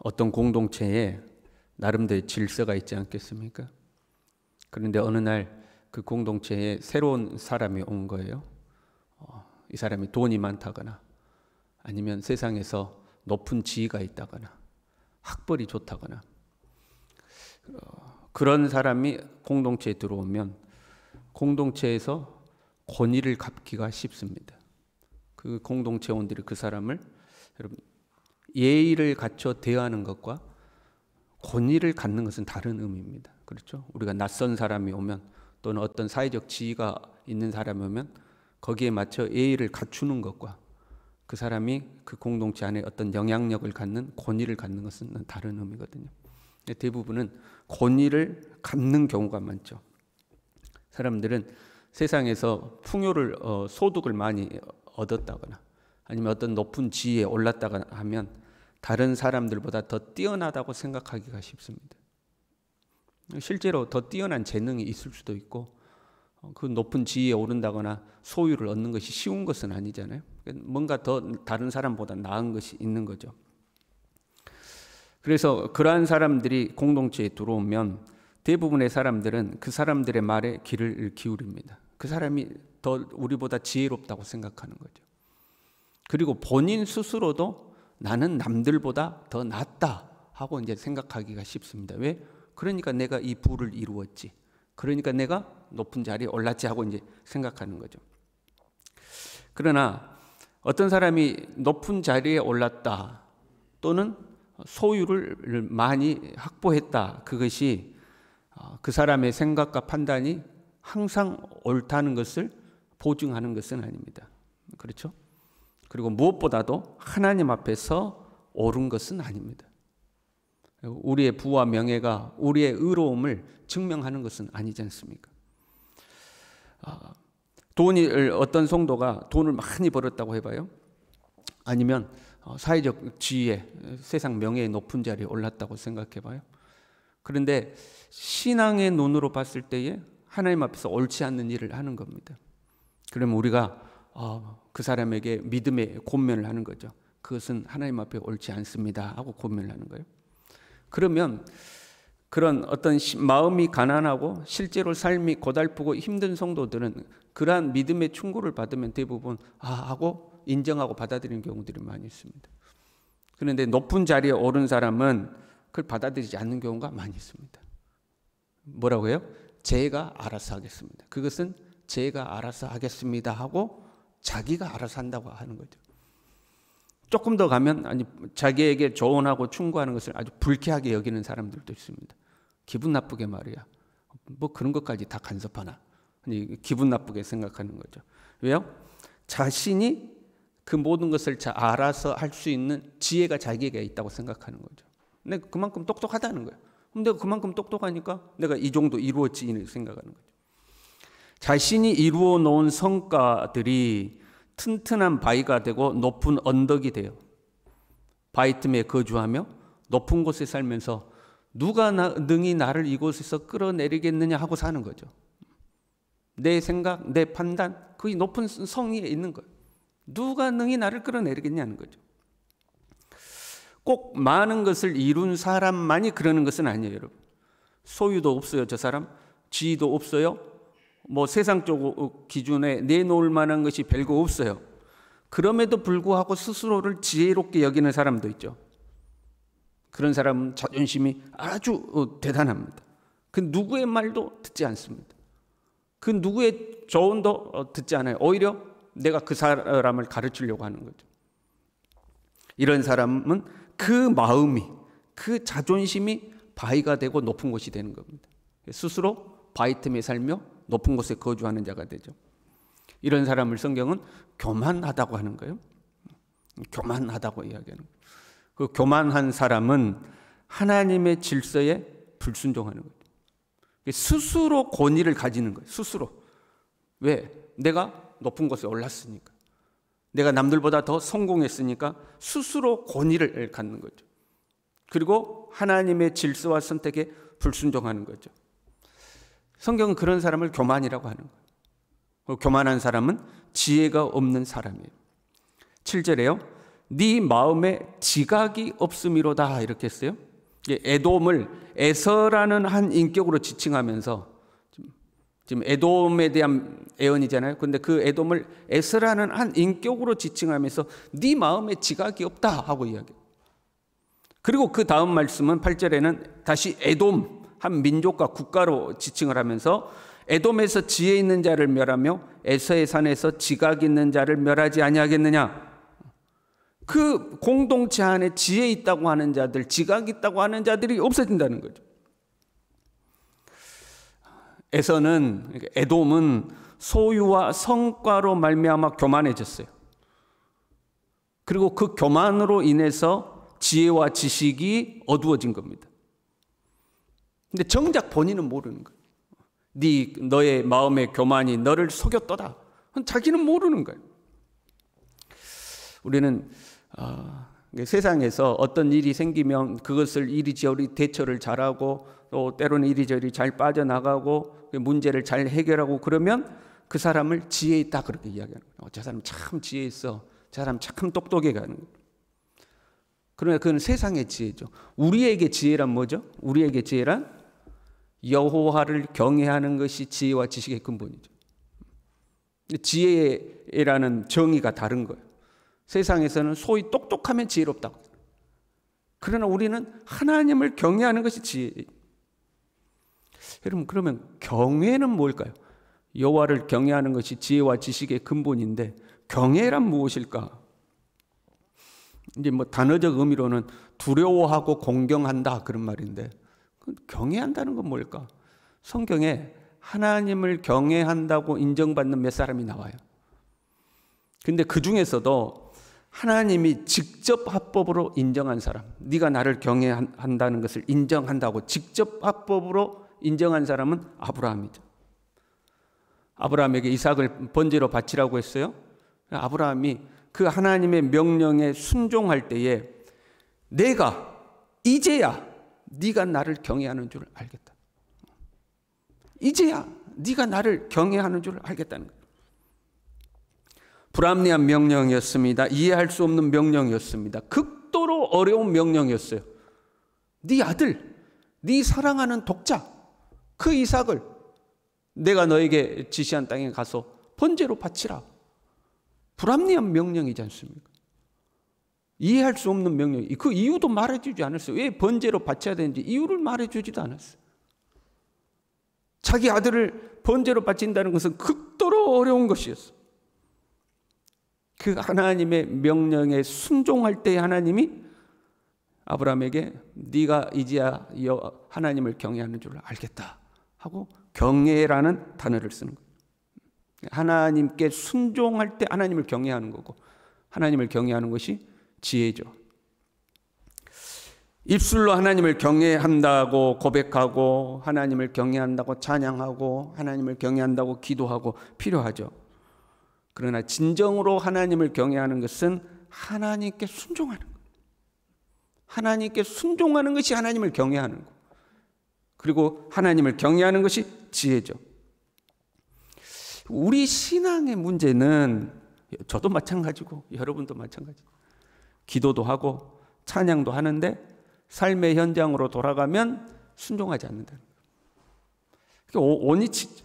어떤 공동체에 나름대로 질서가 있지 않겠습니까? 그런데 어느 날 그 공동체에 새로운 사람이 온 거예요. 이 사람이 돈이 많다거나 아니면 세상에서 높은 지위가 있다거나 학벌이 좋다거나 그런 사람이 공동체에 들어오면 공동체에서 권위를 갖기가 쉽습니다. 그 공동체원들이 그 사람을 여러분 예의를 갖춰 대하는 것과 권위를 갖는 것은 다른 의미입니다. 그렇죠? 우리가 낯선 사람이 오면 또는 어떤 사회적 지위가 있는 사람이 오면 거기에 맞춰 예의를 갖추는 것과 그 사람이 그 공동체 안에 어떤 영향력을 갖는 권위를 갖는 것은 다른 의미거든요. 대부분은 권위를 갖는 경우가 많죠. 사람들은 세상에서 풍요를 소득을 많이 얻었다거나 아니면 어떤 높은 지위에 올랐다거나 하면 다른 사람들보다 더 뛰어나다고 생각하기가 쉽습니다. 실제로 더 뛰어난 재능이 있을 수도 있고 그 높은 지위에 오른다거나 소유를 얻는 것이 쉬운 것은 아니잖아요. 뭔가 더 다른 사람보다 나은 것이 있는 거죠. 그래서 그러한 사람들이 공동체에 들어오면 대부분의 사람들은 그 사람들의 말에 귀를 기울입니다. 그 사람이 더 우리보다 지혜롭다고 생각하는 거죠. 그리고 본인 스스로도 나는 남들보다 더 낫다 하고 이제 생각하기가 쉽습니다. 왜? 그러니까 내가 이 부를 이루었지. 그러니까 내가 높은 자리에 올랐지 하고 이제 생각하는 거죠. 그러나 어떤 사람이 높은 자리에 올랐다 또는 소유를 많이 확보했다. 그것이 그 사람의 생각과 판단이 항상 옳다는 것을 보증하는 것은 아닙니다. 그렇죠? 그리고 무엇보다도 하나님 앞에서 옳은 것은 아닙니다. 우리의 부와 명예가 우리의 의로움을 증명하는 것은 아니지 않습니까? 어떤 성도가 돈을 많이 벌었다고 해봐요. 아니면 사회적 지위에 세상 명예의 높은 자리에 올랐다고 생각해봐요. 그런데 신앙의 눈으로 봤을 때에 하나님 앞에서 옳지 않는 일을 하는 겁니다. 그러면 우리가 그 사람에게 믿음의 권면을 하는 거죠. 그것은 하나님 앞에 옳지 않습니다 하고 권면을 하는 거예요. 그러면 그런 어떤 마음이 가난하고 실제로 삶이 고달프고 힘든 성도들은 그러한 믿음의 충고를 받으면 대부분 하고 인정하고 받아들이는 경우들이 많이 있습니다. 그런데 높은 자리에 오른 사람은 그걸 받아들이지 않는 경우가 많이 있습니다. 뭐라고 해요? 제가 알아서 하겠습니다. 그것은 제가 알아서 하겠습니다 하고 자기가 알아서 한다고 하는 거죠. 조금 더 가면 자기에게 조언하고 충고하는 것을 아주 불쾌하게 여기는 사람들도 있습니다. 기분 나쁘게 말이야. 뭐 그런 것까지 다 간섭하나. 기분 나쁘게 생각하는 거죠. 왜요? 자신이 그 모든 것을 알아서 할 수 있는 지혜가 자기에게 있다고 생각하는 거죠. 내가 그만큼 똑똑하다는 거예요. 그럼 내가 그만큼 똑똑하니까 내가 이 정도 이루었지 생각하는 거죠. 자신이 이루어 놓은 성과들이 튼튼한 바위가 되고 높은 언덕이 돼요. 바위 틈에 거주하며 높은 곳에 살면서 누가 능히 나를 이곳에서 끌어내리겠느냐 하고 사는 거죠. 내 생각, 내 판단, 그게 높은 성리에 있는 거예요. 누가 능히 나를 끌어내리겠냐는 거죠. 꼭 많은 것을 이룬 사람만이 그러는 것은 아니에요, 여러분. 소유도 없어요, 저 사람. 지위도 없어요. 뭐 세상적 기준에 내놓을 만한 것이 별거 없어요. 그럼에도 불구하고 스스로를 지혜롭게 여기는 사람도 있죠. 그런 사람은 자존심이 아주 대단합니다. 그 누구의 말도 듣지 않습니다. 그 누구의 조언도 듣지 않아요. 오히려 내가 그 사람을 가르치려고 하는 거죠. 이런 사람은 그 마음이, 그 자존심이 바위가 되고 높은 곳이 되는 겁니다. 스스로 바위 틈에 살며 높은 곳에 거주하는 자가 되죠. 이런 사람을 성경은 교만하다고 하는 거예요. 교만하다고 이야기하는 거예요. 그 교만한 사람은 하나님의 질서에 불순종하는 거예요. 스스로 권위를 가지는 거예요. 스스로. 왜? 내가 높은 곳에 올랐으니까. 내가 남들보다 더 성공했으니까 스스로 권위를 갖는 거죠. 그리고 하나님의 질서와 선택에 불순종하는 거죠. 성경은 그런 사람을 교만이라고 하는 거예요. 교만한 사람은 지혜가 없는 사람이에요. 7절에요. 네 마음에 지각이 없음이로다 이렇게 했어요. 에돔을 에서라는 한 인격으로 지칭하면서, 지금 에돔에 대한 애언이잖아요. 근데 그 에돔을 에서라는 한 인격으로 지칭하면서 네 마음에 지각이 없다 하고 이야기해요. 그리고 그 다음 말씀은 8절에는 다시 에돔, 한 민족과 국가로 지칭을 하면서 에돔에서 지혜 있는 자를 멸하며 에서의 산에서 지각 있는 자를 멸하지 아니하겠느냐. 그 공동체 안에 지혜 있다고 하는 자들, 지각 있다고 하는 자들이 없어진다는 거죠. 에서는, 에돔은 소유와 성과로 말미암아 교만해졌어요. 그리고 그 교만으로 인해서 지혜와 지식이 어두워진 겁니다. 근데 정작 본인은 모르는 거예요. 너의 마음의 교만이 너를 속였도다. 자기는 모르는 거예요. 우리는 세상에서 어떤 일이 생기면 그것을 이리저리 대처를 잘하고, 또 때로는 이리저리 잘 빠져나가고 문제를 잘 해결하고, 그러면 그 사람을 지혜 있다 그렇게 이야기하는 거예요. 저 사람 참 지혜 있어. 저 사람 참 똑똑해 가는 거예요. 그러나 그건 세상의 지혜죠. 우리에게 지혜란 뭐죠? 우리에게 지혜란 여호와를 경외하는 것이 지혜와 지식의 근본이죠. 지혜라는 정의가 다른 거예요. 세상에서는 소위 똑똑하면 지혜롭다고. 그러나 우리는 하나님을 경외하는 것이 지혜예요. 여러분, 그러면 경외는 뭘까요? 여호와를 경외하는 것이 지혜와 지식의 근본인데 경외란 무엇일까? 이제 뭐 단어적 의미로는 두려워하고 공경한다 그런 말인데, 경외한다는 건 뭘까? 성경에 하나님을 경외한다고 인정받는 몇 사람이 나와요. 근데 그 중에서도 하나님이 직접 합법으로 인정한 사람, 네가 나를 경외한다는 것을 인정한다고 직접 합법으로 인정한 사람은 아브라함이죠. 아브라함에게 이삭을 번제로 바치라고 했어요. 아브라함이 그 하나님의 명령에 순종할 때에 내가 이제야 네가 나를 경외하는 줄 알겠다. 이제야 네가 나를 경외하는 줄 알겠다는 거예요. 불합리한 명령이었습니다. 이해할 수 없는 명령이었습니다. 극도로 어려운 명령이었어요. 네 아들, 네 사랑하는 독자, 그 이삭을 내가 너에게 지시한 땅에 가서 번제로 바치라. 불합리한 명령이지 않습니까? 이해할 수 없는 명령. 그 이유도 말해주지 않았어요. 왜 번제로 바쳐야 되는지 이유를 말해주지도 않았어요. 자기 아들을 번제로 바친다는 것은 극도로 어려운 것이었어요. 그 하나님의 명령에 순종할 때 하나님이 아브라함에게 네가 이제야 하나님을 경외하는 줄 알겠다 하고 경외라는 단어를 쓰는 거예요. 하나님께 순종할 때 하나님을 경외하는 거고, 하나님을 경외하는 것이 지혜죠. 입술로 하나님을 경외한다고 고백하고, 하나님을 경외한다고 찬양하고, 하나님을 경외한다고 기도하고 필요하죠. 그러나 진정으로 하나님을 경외하는 것은 하나님께 순종하는 거예요. 하나님께 순종하는 것이 하나님을 경외하는 거예요. 그리고 하나님을 경외하는 것이 지혜죠. 우리 신앙의 문제는, 저도 마찬가지고 여러분도 마찬가지, 기도도 하고 찬양도 하는데 삶의 현장으로 돌아가면 순종하지 않는다는 거예요. 원위치,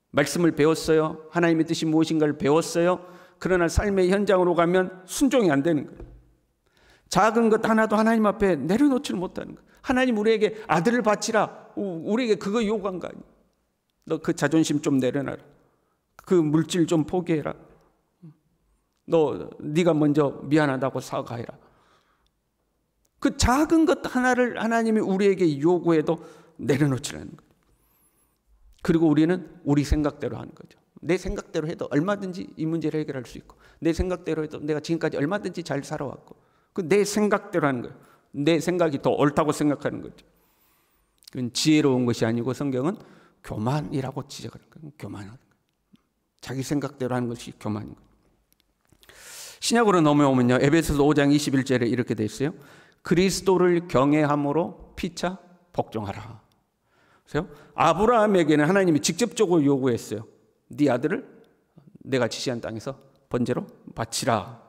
말씀을 배웠어요. 하나님의 뜻이 무엇인가를 배웠어요. 그러나 삶의 현장으로 가면 순종이 안 되는 거예요. 작은 것 하나도 하나님 앞에 내려놓지를 못하는 거예요. 하나님 우리에게 아들을 바치라, 우리에게 그거 요구한 거 아니에요. 너 그 자존심 좀 내려놔라. 그 물질 좀 포기해라. 네가 먼저 미안하다고 사과해라. 그 작은 것 하나를 하나님이 우리에게 요구해도 내려놓지 않는 거예요. 그리고 우리는 우리 생각대로 하는 거죠. 내 생각대로 해도 얼마든지 이 문제를 해결할 수 있고, 내 생각대로 해도 내가 지금까지 얼마든지 잘 살아왔고, 그 내 생각대로 하는 거예요. 내 생각이 더 옳다고 생각하는 거죠. 그건 지혜로운 것이 아니고 성경은 교만이라고 지적하는 거예요. 교만하는 거예요. 자기 생각대로 하는 것이 교만인 거예요. 신약으로 넘어오면요, 에베소서 5장 21절에 이렇게 돼 있어요. 그리스도를 경외함으로 피차 복종하라. 그래서 아브라함에게는 하나님이 직접적으로 요구했어요. 네 아들을 내가 지시한 땅에서 번제로 바치라.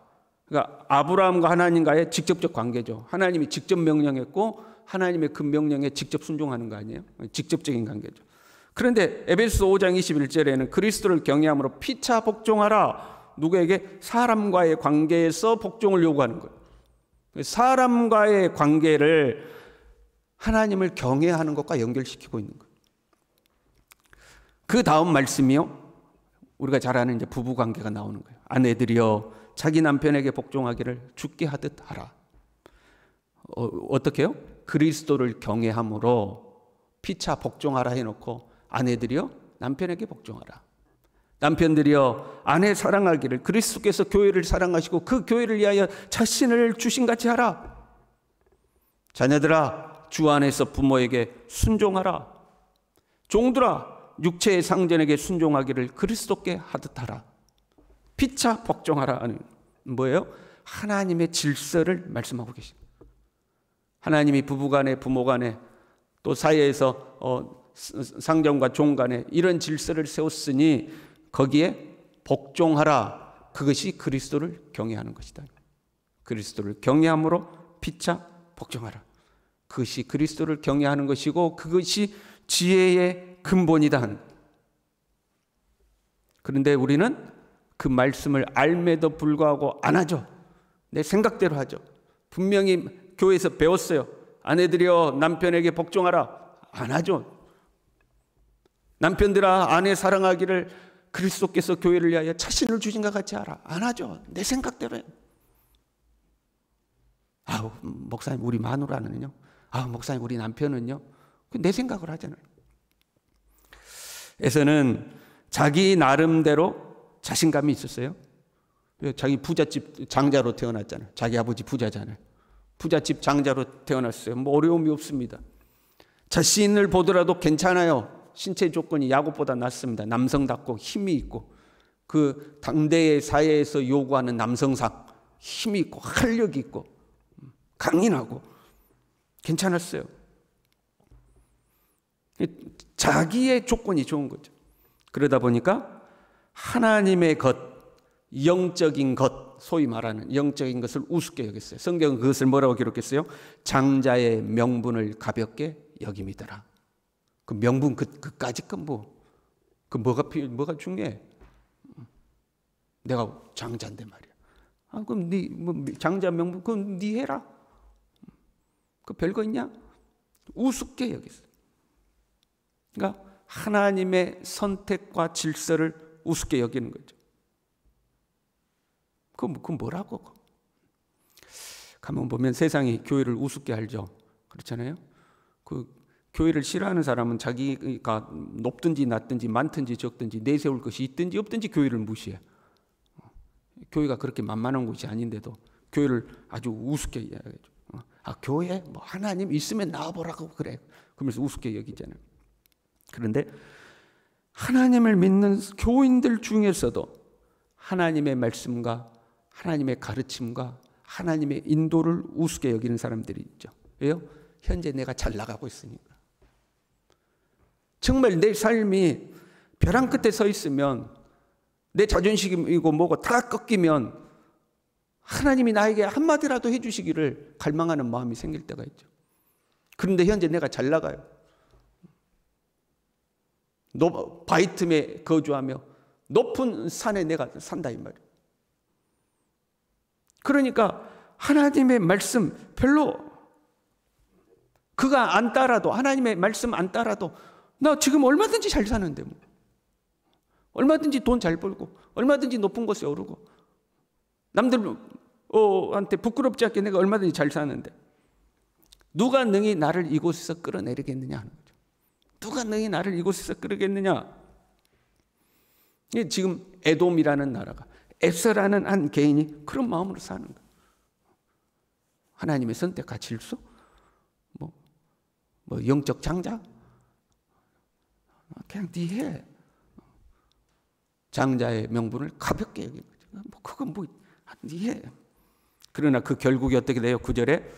그러니까 아브라함과 하나님과의 직접적 관계죠. 하나님이 직접 명령했고 하나님의 그 명령에 직접 순종하는 거 아니에요? 직접적인 관계죠. 그런데 에베소서 5장 21절에는 그리스도를 경외함으로 피차 복종하라. 누구에게? 사람과의 관계에서 복종을 요구하는 거예요. 사람과의 관계를 하나님을 경외하는 것과 연결시키고 있는 거예요. 그 다음 말씀이요, 우리가 잘 아는 이제 부부 관계가 나오는 거예요. 아내들이여 자기 남편에게 복종하기를 주께 하듯 하라. 어떻게 해요? 그리스도를 경외함으로 피차 복종하라 해놓고 아내들이여 남편에게 복종하라. 남편들이여 아내 사랑하기를 그리스도께서 교회를 사랑하시고 그 교회를 위하여 자신을 주신같이 하라. 자녀들아 주 안에서 부모에게 순종하라. 종들아 육체의 상전에게 순종하기를 그리스도께 하듯 하라. 피차 복종하라 하는 뭐예요? 하나님의 질서를 말씀하고 계십니다. 하나님이 부부간에 부모간에 또 사회에서 상전과 종간에 이런 질서를 세웠으니 거기에 복종하라. 그것이 그리스도를 경외하는 것이다. 그리스도를 경외함으로 피차 복종하라. 그것이 그리스도를 경외하는 것이고 그것이 지혜의 근본이다. 그런데 우리는 그 말씀을 알매도 불구하고 안 하죠. 내 생각대로 하죠. 분명히 교회에서 배웠어요. 아내들이여 남편에게 복종하라. 안 하죠. 남편들아 아내 사랑하기를 그리스도께서 교회를 위하여 자신을 주신 것 같이 하라. 안 하죠. 내 생각대로 해요. 아우 목사님 우리 마누라는요. 아우 목사님 우리 남편은요. 내 생각을 하잖아요. 에서는 자기 나름대로 자신감이 있었어요. 자기 부잣집 장자로 태어났잖아요. 자기 아버지 부자잖아요. 부잣집 장자로 태어났어요. 뭐 어려움이 없습니다. 자신을 보더라도 괜찮아요. 신체 조건이 야곱보다 낫습니다. 남성답고 힘이 있고 그 당대의 사회에서 요구하는 남성상 힘이 있고 활력이 있고 강인하고 괜찮았어요. 자기의 조건이 좋은 거죠. 그러다 보니까 하나님의 것, 영적인 것, 소위 말하는 영적인 것을 우습게 여겼어요. 성경은 그것을 뭐라고 기록했어요? 장자의 명분을 가볍게 여김이더라. 그 명분 그까짓 건 뭐가 중요해? 내가 장자인데 말이야. 아 그럼 네 장자 명분 그건 네 해라. 그 별거 있냐? 우습게 여겼어요. 그러니까 하나님의 선택과 질서를 우습게 여기는 거죠. 그건 뭐라고? 가만 보면 세상이 교회를 우습게 알죠. 그렇잖아요. 그 교회를 싫어하는 사람은 자기가 높든지 낮든지 많든지 적든지 내세울 것이 있든지 없든지 교회를 무시해. 교회가 그렇게 만만한 곳이 아닌데도 교회를 아주 우습게 이야기하죠. 아 교회 뭐 하나님 있으면 나와보라고 그래. 그러면서 우습게 여기잖아요. 그런데 하나님을 믿는 교인들 중에서도 하나님의 말씀과 하나님의 가르침과 하나님의 인도를 우습게 여기는 사람들이 있죠. 왜요? 현재 내가 잘 나가고 있으니까. 정말 내 삶이 벼랑 끝에 서 있으면 내 자존심이고 뭐고 다 꺾이면 하나님이 나에게 한마디라도 해주시기를 갈망하는 마음이 생길 때가 있죠. 그런데 현재 내가 잘 나가요. 바위 틈에 거주하며 높은 산에 내가 산다 이 말이에요. 그러니까 하나님의 말씀 별로 그가 안 따라도 하나님의 말씀 안 따라도 나 지금 얼마든지 잘 사는데 뭐. 얼마든지 돈 잘 벌고 얼마든지 높은 곳에 오르고 남들한테 부끄럽지 않게 내가 얼마든지 잘 사는데 누가 능히 나를 이곳에서 끌어내리겠느냐 하는 거죠. 누가 능히 나를 이곳에서 끌어내리겠느냐. 지금 에돔이라는 나라가 에서라는 한 개인이 그런 마음으로 사는 거예요. 하나님의 선택과 질서? 뭐 영적 장자? 그냥 네 해. 장자의 명분을 가볍게 여기는 거죠. 그건 네 해. 그러나 그 결국이 어떻게 돼요? 9절에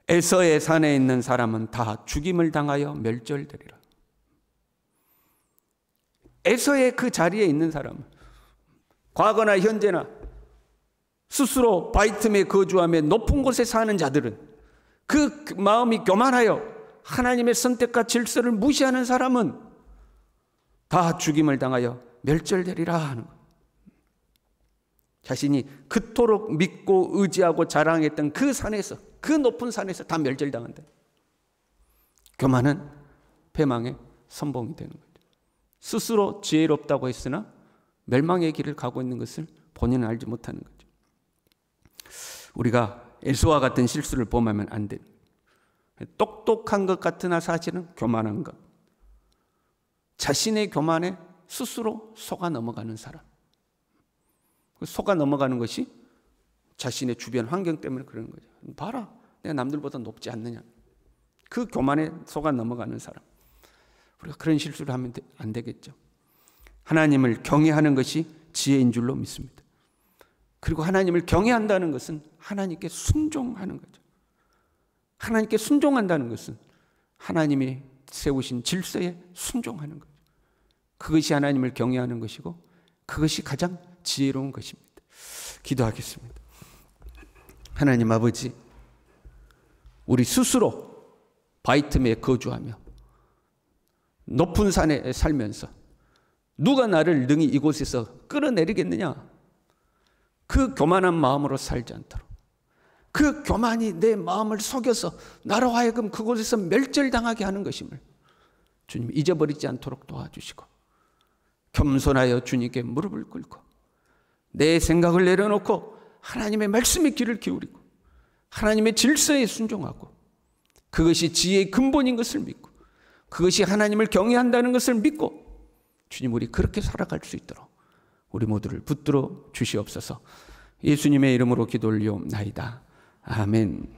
에서의 산에 있는 사람은 다 죽임을 당하여 멸절되리라. 에서의 그 자리에 있는 사람은 과거나 현재나 스스로 바이틈에 거주하며 높은 곳에 사는 자들은, 그 마음이 교만하여 하나님의 선택과 질서를 무시하는 사람은 다 죽임을 당하여 멸절되리라 하는 거예요. 자신이 그토록 믿고 의지하고 자랑했던 그 산에서, 그 높은 산에서 다 멸절당한다. 교만은 패망의 선봉이 되는 거죠. 스스로 지혜롭다고 했으나 멸망의 길을 가고 있는 것을 본인은 알지 못하는 거죠. 우리가 에서와 같은 실수를 범하면 안 돼요. 똑똑한 것 같으나 사실은 교만한 것. 자신의 교만에 스스로 속아 넘어가는 사람. 속아 넘어가는 것이 자신의 주변 환경 때문에 그러는 거죠. 봐라, 내가 남들보다 높지 않느냐. 그 교만에 속아 넘어가는 사람. 우리가 그런 실수를 하면 안 되겠죠. 하나님을 경외하는 것이 지혜인 줄로 믿습니다. 그리고 하나님을 경외한다는 것은 하나님께 순종하는 거죠. 하나님께 순종한다는 것은 하나님이 세우신 질서에 순종하는 거죠. 그것이 하나님을 경외하는 것이고 그것이 가장 지혜로운 것입니다. 기도하겠습니다. 하나님 아버지, 우리 스스로 바이틈에 거주하며 높은 산에 살면서 누가 나를 능히 이곳에서 끌어내리겠느냐? 그 교만한 마음으로 살지 않도록, 그 교만이 내 마음을 속여서 나로 하여금 그곳에서 멸절당하게 하는 것임을 주님 잊어버리지 않도록 도와주시고, 겸손하여 주님께 무릎을 꿇고 내 생각을 내려놓고 하나님의 말씀에 귀를 기울이고 하나님의 질서에 순종하고, 그것이 지혜의 근본인 것을 믿고 그것이 하나님을 경외한다는 것을 믿고, 주님 우리 그렇게 살아갈 수 있도록 우리 모두를 붙들어 주시옵소서. 예수님의 이름으로 기도 올리옵나이다. 아멘.